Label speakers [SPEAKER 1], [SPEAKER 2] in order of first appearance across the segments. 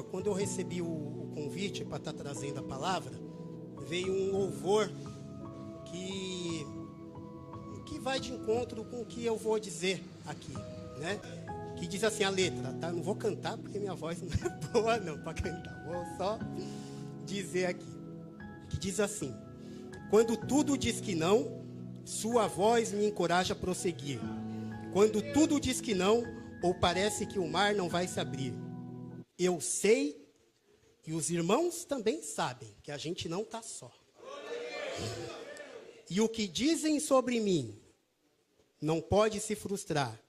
[SPEAKER 1] Quando eu recebi o convite para estar trazendo a palavra, veio um louvor que vai de encontro com o que eu vou dizer aqui, né? Que diz assim a letra, tá? Não vou cantar porque minha voz não é boa não para cantar, vou só dizer aqui. Que diz assim: quando tudo diz que não, sua voz me encoraja a prosseguir. Quando tudo diz que não, ou parece que o mar não vai se abrir, eu sei, e os irmãos também sabem, que a gente não está só. E o que dizem sobre mim não pode se frustrar.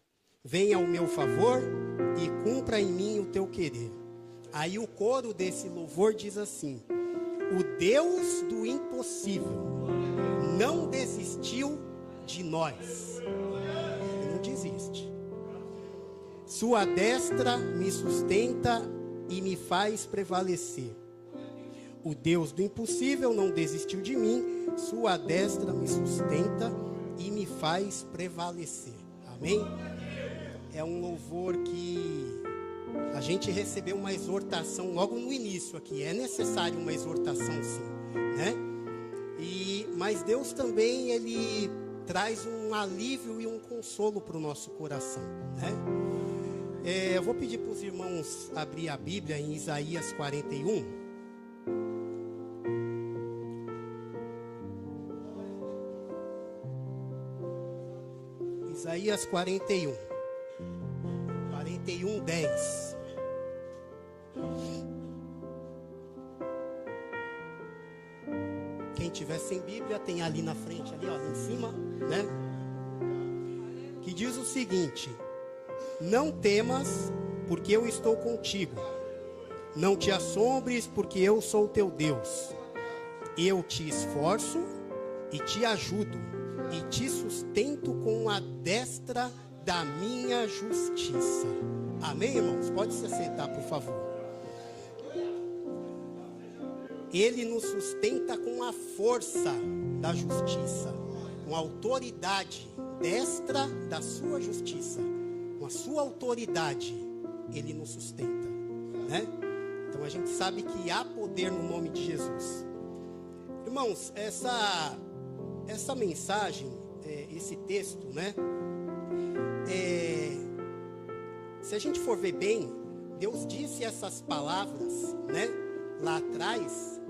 [SPEAKER 1] Venha ao meu favor e cumpra em mim o teu querer. Aí o coro desse louvor diz assim: o Deus do impossível não desistiu de nós. Ele não desiste. Sua destra me sustenta e me faz prevalecer. O Deus do impossível não desistiu de mim. Sua destra me sustenta e me faz prevalecer. Amém? É um louvor que a gente recebeu uma exortação logo no início aqui. É necessário uma exortação, sim, né? Mas Deus também, Ele traz um alívio e um consolo para o nosso coração, né? Eu vou pedir para os irmãos abrir a Bíblia em Isaías 41. Isaías 41. 41, 10. Quem tiver sem Bíblia, tem ali na frente, ali, ó, em cima, né? Que diz o seguinte: não temas, porque eu estou contigo. Não te assombres, porque eu sou teu Deus. Eu te esforço e te ajudo, e te sustento com a destra da minha justiça. Amém, irmãos? Pode se sentar, por favor. Ele nos sustenta com a força da justiça, com a autoridade destra da sua justiça. Com a sua autoridade, Ele nos sustenta, né? Então a gente sabe que há poder no nome de Jesus. Irmãos, essa mensagem, esse texto, né? Se a gente for ver bem, Deus disse essas palavras, né? Lá atrás,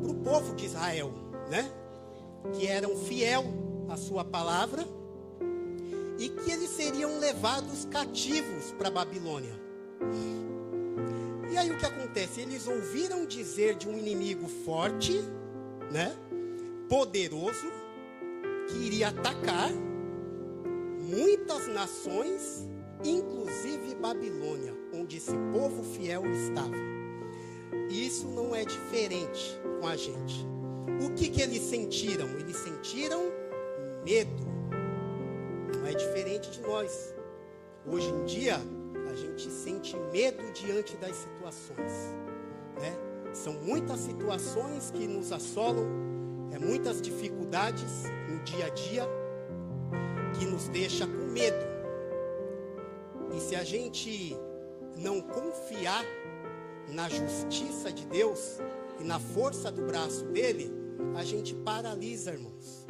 [SPEAKER 1] para o povo de Israel, né? Que eram fiel à sua palavra e que eles seriam levados cativos para a Babilônia. E aí o que acontece? Eles ouviram dizer de um inimigo forte, né? Poderoso, que iria atacar muitas nações, inclusive Babilônia, onde esse povo fiel estava. E isso não é diferente com a gente. O que eles sentiram? Eles sentiram medo. Não é diferente de nós. Hoje em dia, a gente sente medo diante das situações, né? São muitas situações que nos assolam, muitas dificuldades no dia a dia, que nos deixa com medo. E se a gente não confiar na justiça de Deus e na força do braço dele, a gente paralisa, irmãos.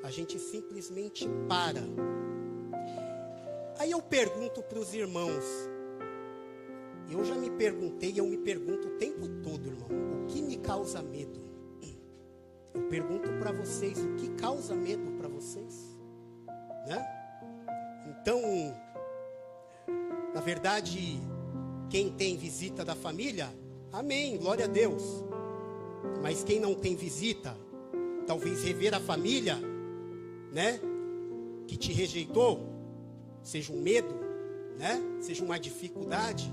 [SPEAKER 1] A gente simplesmente para. Aí eu pergunto para os irmãos, eu já me perguntei e eu me pergunto o tempo todo, irmão, o que me causa medo? Eu pergunto para vocês, o que causa medo para vocês? Né? Então, na verdade, quem tem visita da família, amém, glória a Deus. Mas quem não tem visita, talvez rever a família, né, que te rejeitou, seja um medo, né, seja uma dificuldade,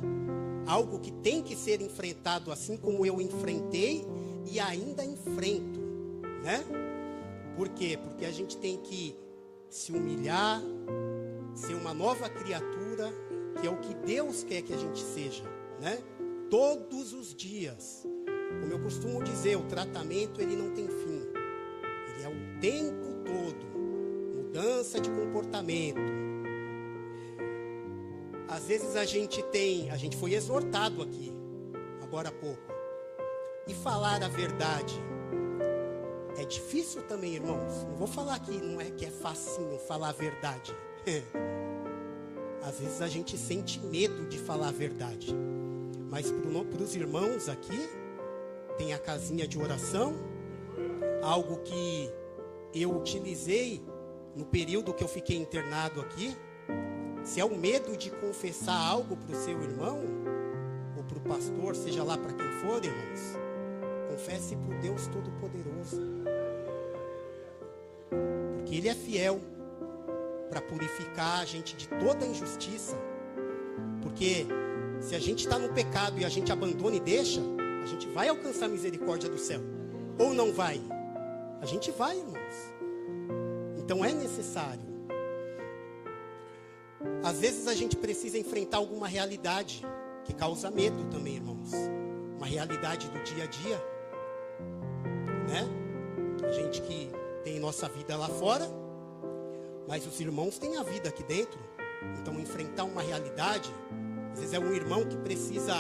[SPEAKER 1] algo que tem que ser enfrentado, assim como eu enfrentei e ainda enfrento, né? Por quê? Porque a gente tem que se humilhar, ser uma nova criatura, que é o que Deus quer que a gente seja, né? Todos os dias. Como eu costumo dizer, o tratamento ele não tem fim. Ele é o tempo todo. Mudança de comportamento. Às vezes a gente foi exortado aqui, agora há pouco. E falar a verdade é difícil também, irmãos. Não vou falar que não é que é facinho falar a verdade. Às vezes a gente sente medo de falar a verdade. Mas para os irmãos aqui, tem a casinha de oração, algo que eu utilizei no período que eu fiquei internado aqui. Se é o medo de confessar algo para o seu irmão, ou para o pastor, seja lá para quem for, irmãos, confesse para o Deus Todo-Poderoso. Porque Ele é fiel para purificar a gente de toda injustiça. Porque se a gente está no pecado e a gente abandona e deixa, a gente vai alcançar a misericórdia do céu. Ou não vai? A gente vai, irmãos. Então é necessário. Às vezes a gente precisa enfrentar alguma realidade que causa medo também, irmãos. Uma realidade do dia a dia, né? A gente que tem nossa vida lá fora, mas os irmãos têm a vida aqui dentro. Então enfrentar uma realidade, às vezes é um irmão que precisa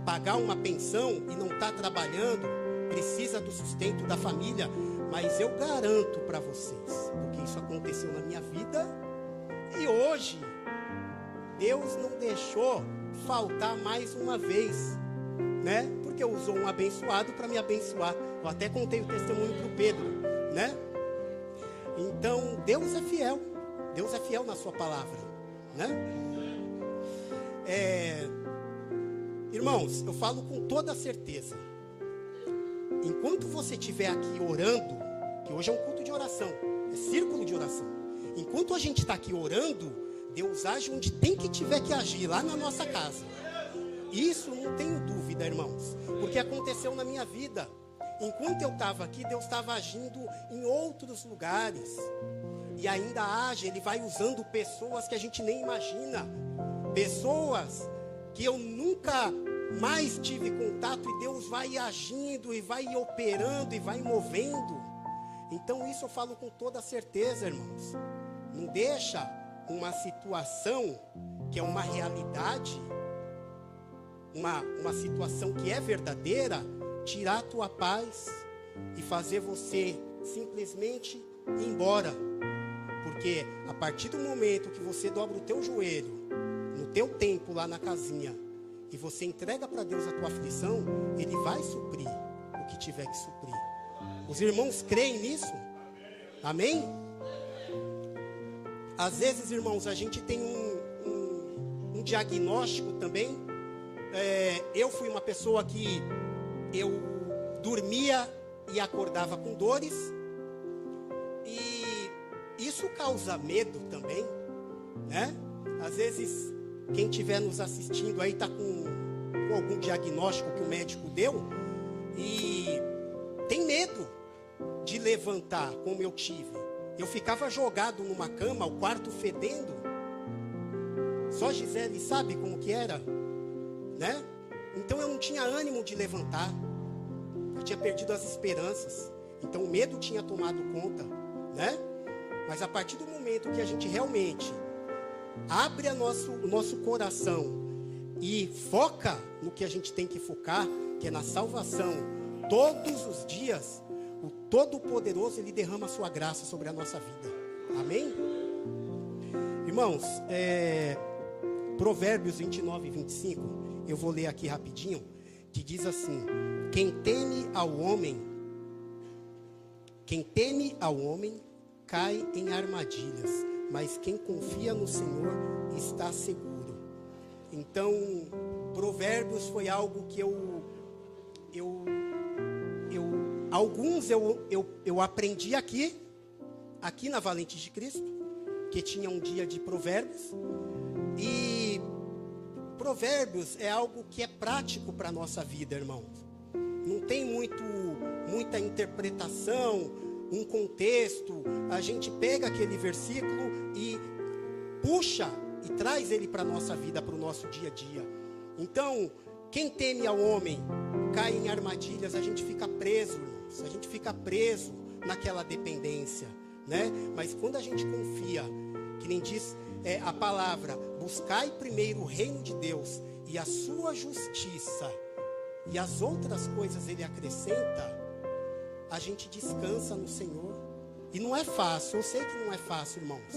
[SPEAKER 1] pagar uma pensão e não está trabalhando, precisa do sustento da família. Mas eu garanto para vocês, porque isso aconteceu na minha vida, e hoje Deus não deixou faltar mais uma vez, né? Porque usou um abençoado para me abençoar. Eu até contei o testemunho para o Pedro, né? Então Deus é fiel. Deus é fiel na sua palavra, né? Irmãos, eu falo com toda certeza. Enquanto você estiver aqui orando, que hoje é um culto de oração, é círculo de oração. Enquanto a gente está aqui orando, Deus age onde tem que tiver que agir, lá na nossa casa. Isso não tenho dúvida, irmãos, porque aconteceu na minha vida. Enquanto eu estava aqui, Deus estava agindo em outros lugares. E ainda age, Ele vai usando pessoas que a gente nem imagina. Pessoas que eu nunca mais tive contato, e Deus vai agindo e vai operando e vai movendo. Então isso eu falo com toda certeza, irmãos. Não deixa uma situação que é uma realidade, uma situação que é verdadeira, tirar a tua paz e fazer você simplesmente ir embora. Porque a partir do momento que você dobra o teu joelho no teu tempo lá na casinha e você entrega para Deus a tua aflição, Ele vai suprir o que tiver que suprir. Os irmãos creem nisso? Amém? Às vezes, irmãos, a gente tem um diagnóstico também. Eu fui uma pessoa que eu dormia e acordava com dores. E isso causa medo também, né? Às vezes, quem estiver nos assistindo aí está com algum diagnóstico que o médico deu e tem medo de levantar, como eu tive. Eu ficava jogado numa cama, o quarto fedendo. Só Gisele sabe como que era, né? Então eu não tinha ânimo de levantar. Eu tinha perdido as esperanças. Então o medo tinha tomado conta, né? Mas a partir do momento que a gente realmente abre o nosso coração e foca no que a gente tem que focar, que é na salvação, todos os dias, o Todo-Poderoso, Ele derrama a sua graça sobre a nossa vida. Amém? Irmãos, Provérbios 29 e 25, eu vou ler aqui rapidinho, que diz assim: quem teme ao homem cai em armadilhas, mas quem confia no Senhor está seguro. Então, Provérbios foi algo que alguns eu aprendi aqui na Valente de Cristo, que tinha um dia de Provérbios. E Provérbios é algo que é prático para a nossa vida, irmãos. Não tem muita interpretação, um contexto. A gente pega aquele versículo e puxa e traz ele para a nossa vida, para o nosso dia a dia. Então, quem teme ao homem cai em armadilhas. A gente fica preso, irmãos. A gente fica preso naquela dependência, né? Mas quando a gente confia, que nem diz a palavra, buscai primeiro o reino de Deus e a sua justiça, e as outras coisas Ele acrescenta, a gente descansa no Senhor. E não é fácil, eu sei que não é fácil, irmãos,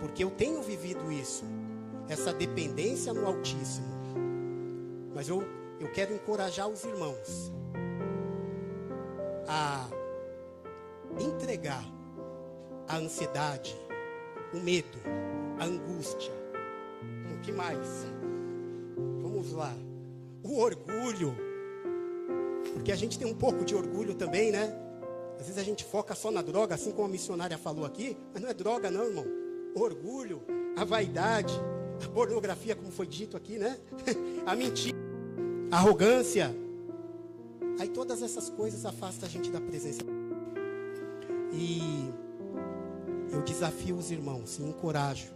[SPEAKER 1] porque eu tenho vivido isso, essa dependência no Altíssimo. Mas eu quero encorajar os irmãos a entregar a ansiedade, o medo, a angústia. O que mais? Vamos lá. O orgulho. Porque a gente tem um pouco de orgulho também, né? Às vezes a gente foca só na droga, assim como a missionária falou aqui. Mas não é droga não, irmão. O orgulho, a vaidade, a pornografia, como foi dito aqui, né? A mentira, a arrogância. Aí todas essas coisas afastam a gente da presença. E eu desafio os irmãos e encorajo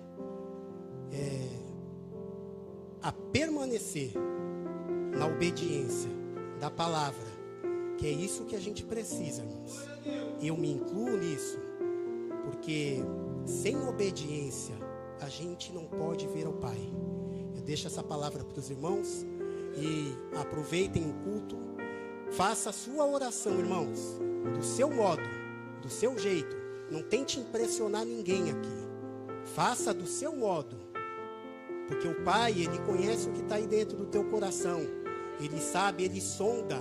[SPEAKER 1] a permanecer na obediência da palavra, que é isso que a gente precisa, irmãos. Eu me incluo nisso, porque sem obediência a gente não pode ver o Pai. Eu deixo essa palavra para os irmãos e aproveitem o culto. Faça a sua oração, irmãos, do seu modo, do seu jeito. Não tente impressionar ninguém aqui. Faça do seu modo, porque o Pai, Ele conhece o que está aí dentro do teu coração. Ele sabe, Ele sonda.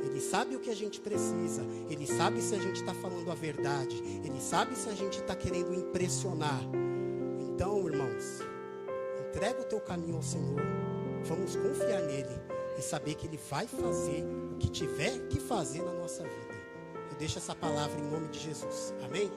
[SPEAKER 1] Ele sabe o que a gente precisa. Ele sabe se a gente está falando a verdade. Ele sabe se a gente está querendo impressionar. Então, irmãos, entrega o teu caminho ao Senhor. Vamos confiar nele e saber que Ele vai fazer o que tiver que fazer na nossa vida. Eu deixo essa palavra em nome de Jesus. Amém?